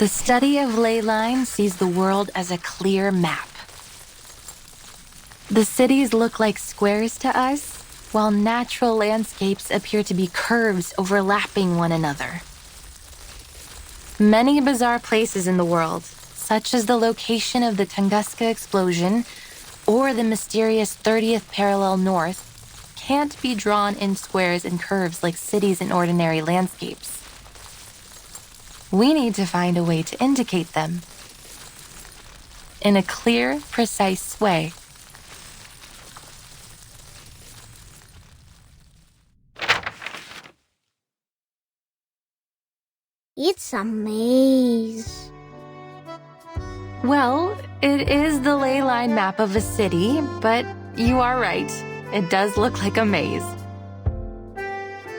The study of ley lines sees the world as a clear map. The cities look like squares to us, while natural landscapes appear to be curves overlapping one another. Many bizarre places in the world, such as the location of the Tunguska explosion or the mysterious 30th parallel north, can't be drawn in squares and curves like cities in ordinary landscapes. We need to find a way to indicate them in a clear, precise way. It's a maze. Well, it is the ley line map of a city, but you are right. It does look like a maze.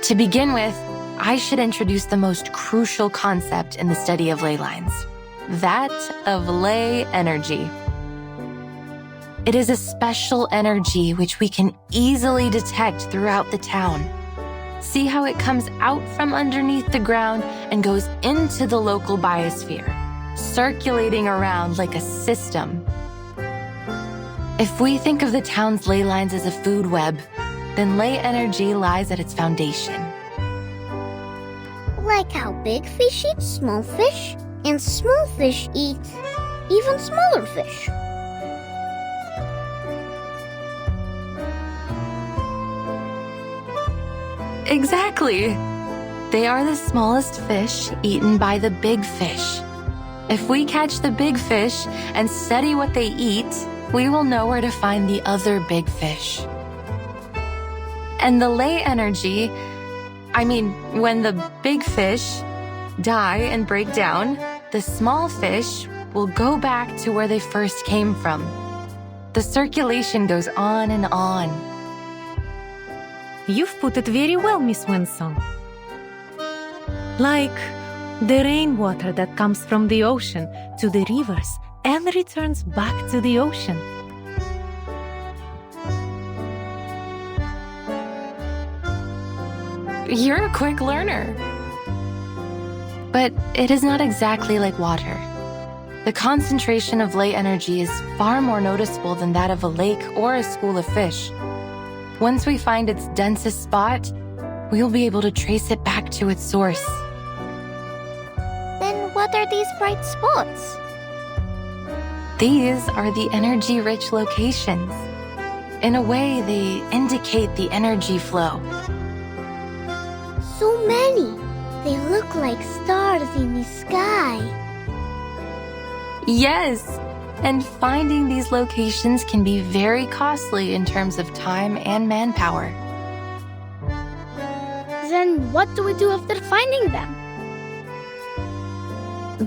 To begin with, I should introduce the most crucial concept in the study of ley lines, that of ley energy. It is a special energy which we can easily detect throughout the town. See how it comes out from underneath the ground and goes into the local biosphere, circulating around like a system. If we think of the town's ley lines as a food web, then ley energy lies at its foundation. Like how big fish eat small fish, and small fish eat even smaller fish. Exactly. They are the smallest fish eaten by the big fish. If we catch the big fish and study what they eat, we will know where to find the other big fish. And the ley energy, when the big fish die and break down, the small fish will go back to where they first came from. The circulation goes on and on. You've put it very well, Miss Winston. Like the rainwater that comes from the ocean to the rivers and returns back to the ocean. You're a quick learner. But it is not exactly like water. The concentration of ley energy is far more noticeable than that of a lake or a school of fish. Once we find its densest spot, we will be able to trace it back to its source. Then what are these bright spots? These are the energy-rich locations. In a way, they indicate the energy flow. So many. They look like stars in the sky. Yes, and finding these locations can be very costly in terms of time and manpower. Then what do we do after finding them?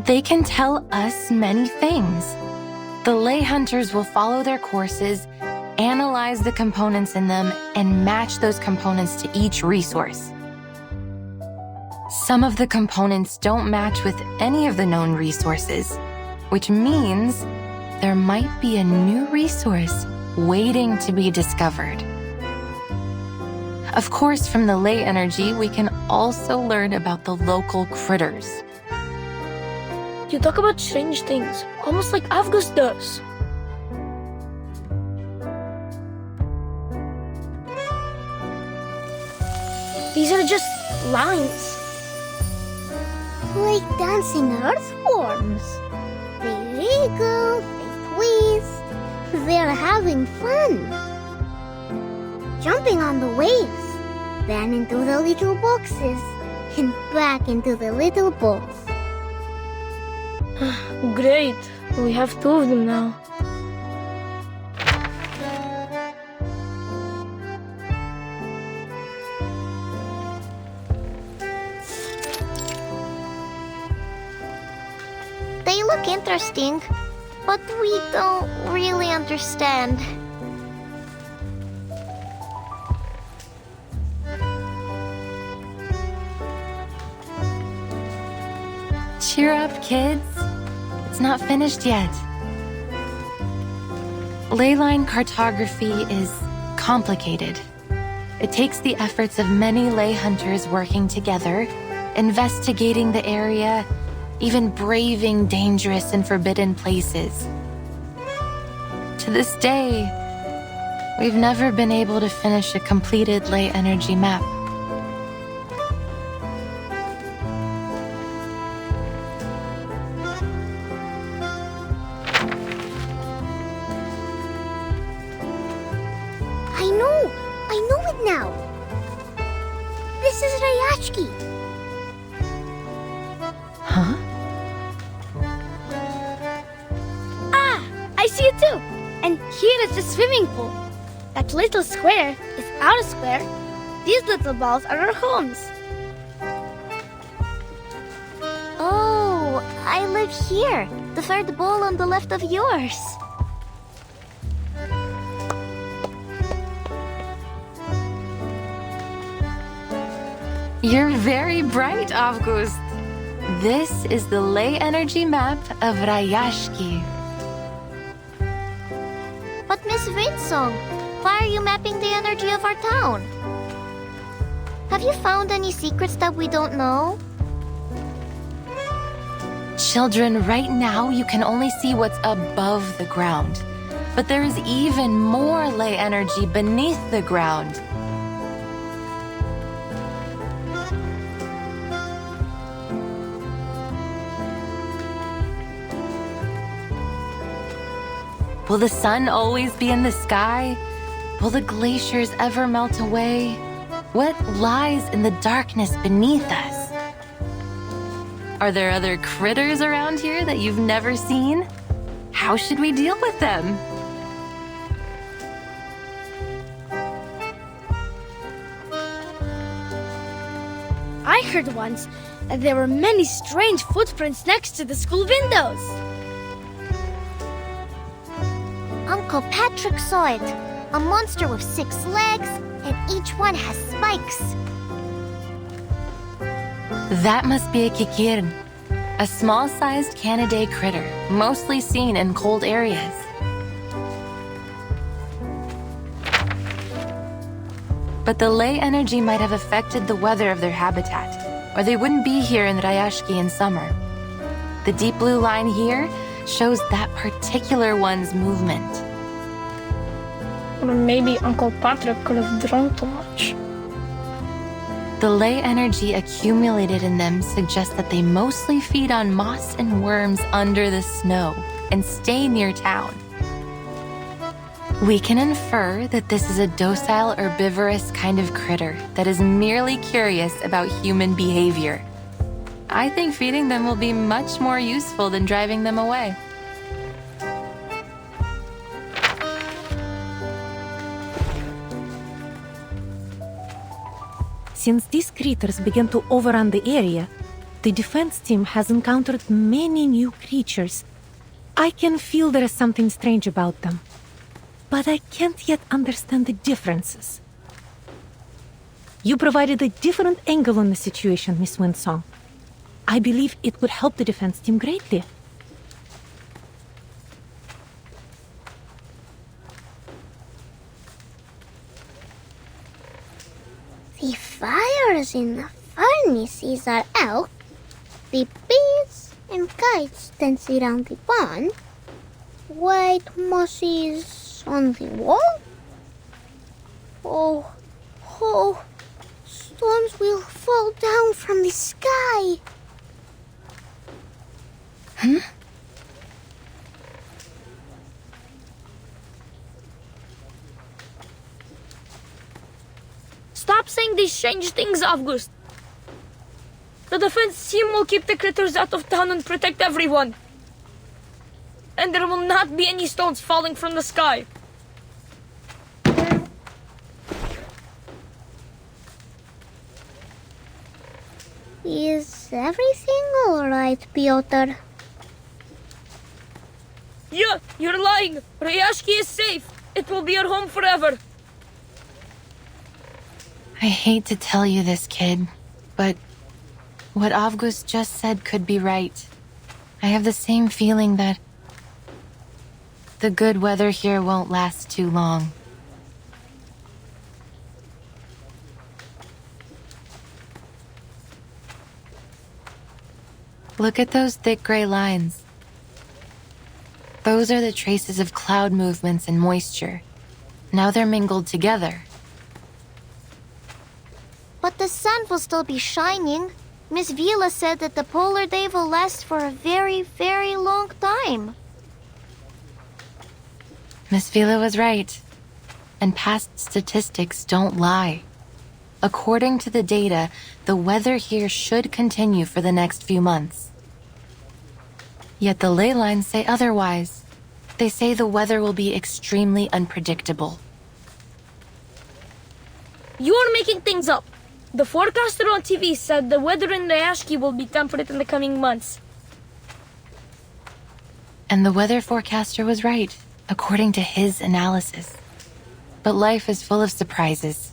They can tell us many things. The ley hunters will follow their courses, analyze the components in them, and match those components to each resource. Some of the components don't match with any of the known resources, which means there might be a new resource waiting to be discovered. Of course, from the ley energy, we can also learn about the local critters. You talk about strange things, almost like Avgus does. These are just lines. Like dancing earthworms. They wriggle, they twist. They're having fun. Jumping on the waves, then into the little boxes, and back into the little balls. Great, we have 2 of them now. They look interesting, but we don't really understand. Cheer up, kids. It's not finished yet. Ley line cartography is complicated. It takes the efforts of many ley hunters working together, investigating the area, even braving dangerous and forbidden places. To this day, we've never been able to finish a completed ley energy map. I know it now. This is Rayashki. Huh? I see it too. And here is the swimming pool. That little square is our square. These little balls are our homes. Oh, I live here. The third ball on the left of yours. You're very bright, August. This is the ley energy map of Rayashki. But Miss Rainsong, why are you mapping the energy of our town? Have you found any secrets that we don't know? Children, right now you can only see what's above the ground. But there is even more ley energy beneath the ground. Will the sun always be in the sky? Will the glaciers ever melt away? What lies in the darkness beneath us? Are there other critters around here that you've never seen? How should we deal with them? I heard once that there were many strange footprints next to the school windows. Uncle Patrick saw it. A monster with 6 legs, and each one has spikes. That must be a kikirn, a small-sized Canidae critter, mostly seen in cold areas. But the ley energy might have affected the weather of their habitat, or they wouldn't be here in Rayashki in summer. The deep blue line here shows that particular one's movement. Or maybe Uncle Patrick could have drunk too much. The ley energy accumulated in them suggests that they mostly feed on moss and worms under the snow and stay near town. We can infer that this is a docile herbivorous kind of critter that is merely curious about human behavior. I think feeding them will be much more useful than driving them away. Since these critters began to overrun the area, the defense team has encountered many new creatures. I can feel there is something strange about them, but I can't yet understand the differences. You provided a different angle on the situation, Miss Winsong. I believe it would help the defense team greatly. The fires in the furnaces are out. The bees and kites dance around the barn. White mosses on the wall. Oh, storms will fall down from the sky. Stop saying these strange things, August. The defense team will keep the critters out of town and protect everyone. And there will not be any stones falling from the sky. Is everything all right, Piotr? Yeah, you're lying. Rayashki is safe. It will be our home forever. I hate to tell you this, kid, but what Avgust just said could be right. I have the same feeling that the good weather here won't last too long. Look at those thick gray lines. Those are the traces of cloud movements and moisture. Now they're mingled together. But the sun will still be shining. Miss Vila said that the polar day will last for a very, very long time. Miss Vila was right. And past statistics don't lie. According to the data, the weather here should continue for the next few months. Yet the ley lines say otherwise. They say the weather will be extremely unpredictable. You're making things up. The forecaster on TV said the weather in Rayashki will be temperate in the coming months. And the weather forecaster was right, according to his analysis. But life is full of surprises.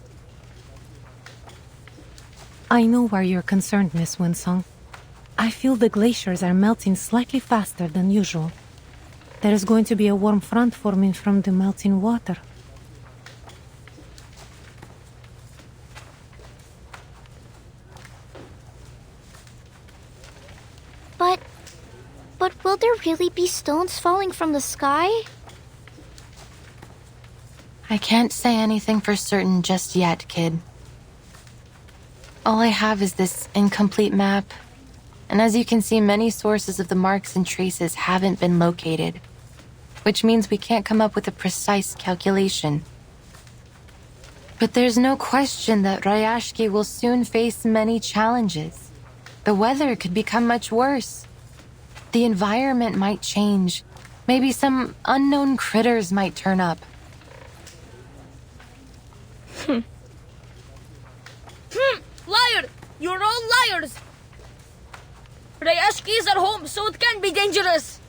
I know why you're concerned, Miss Winsong. I feel the glaciers are melting slightly faster than usual. There is going to be a warm front forming from the melting water. But will there really be stones falling from the sky? I can't say anything for certain just yet, kid. All I have is this incomplete map. And as you can see, many sources of the marks and traces haven't been located, which means we can't come up with a precise calculation. But there's no question that Rayashki will soon face many challenges. The weather could become much worse. The environment might change. Maybe some unknown critters might turn up. Liar! You're all liars! Rayashki is at home, so it can't be dangerous.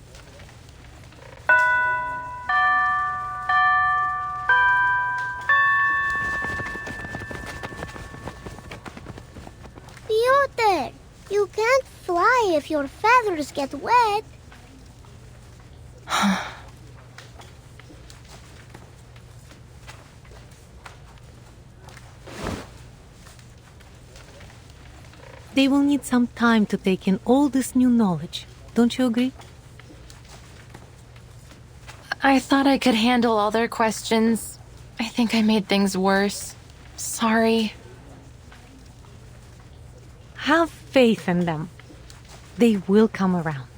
Piotr, you can't fly if your feathers get wet. They will need some time to take in all this new knowledge. Don't you agree? I thought I could handle all their questions. I think I made things worse. Sorry. Have faith in them. They will come around.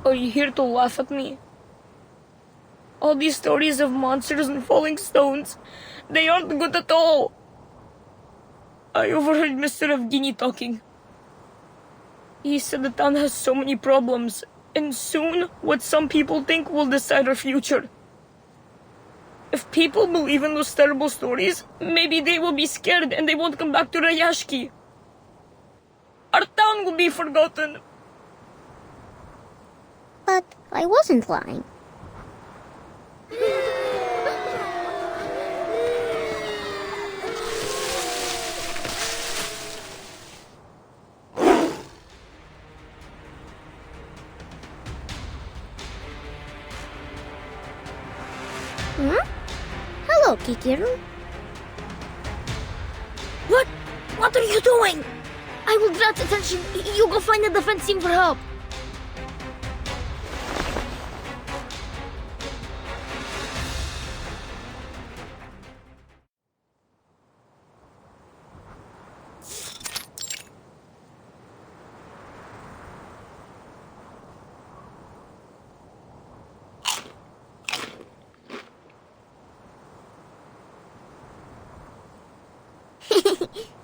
Are you here to laugh at me? All these stories of monsters and falling stones, they aren't good at all. I overheard Mr. Evgeny talking. He said the town has so many problems, and soon what some people think will decide our future. If people believe in those terrible stories, maybe they will be scared and they won't come back to Rayashki. Our town will be forgotten. But I wasn't lying. Hello, Kikiru. What are you doing? I will draw attention. You go find the defense team for help.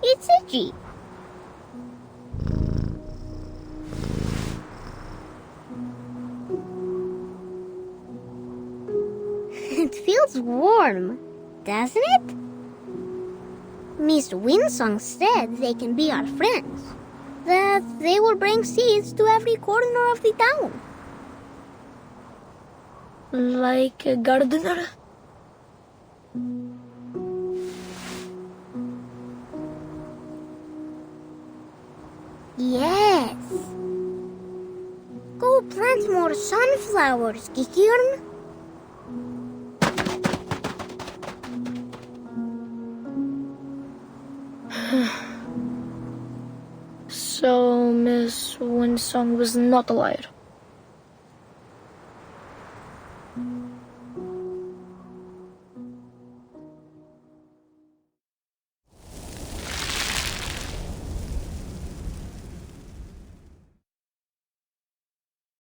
It's itchy. It feels warm, doesn't it? Miss Winsong said they can be our friends. That they will bring seeds to every corner of the town. Like a gardener? Yes. Go plant more sunflowers, Gikirn. So Miss Windsong was not a liar.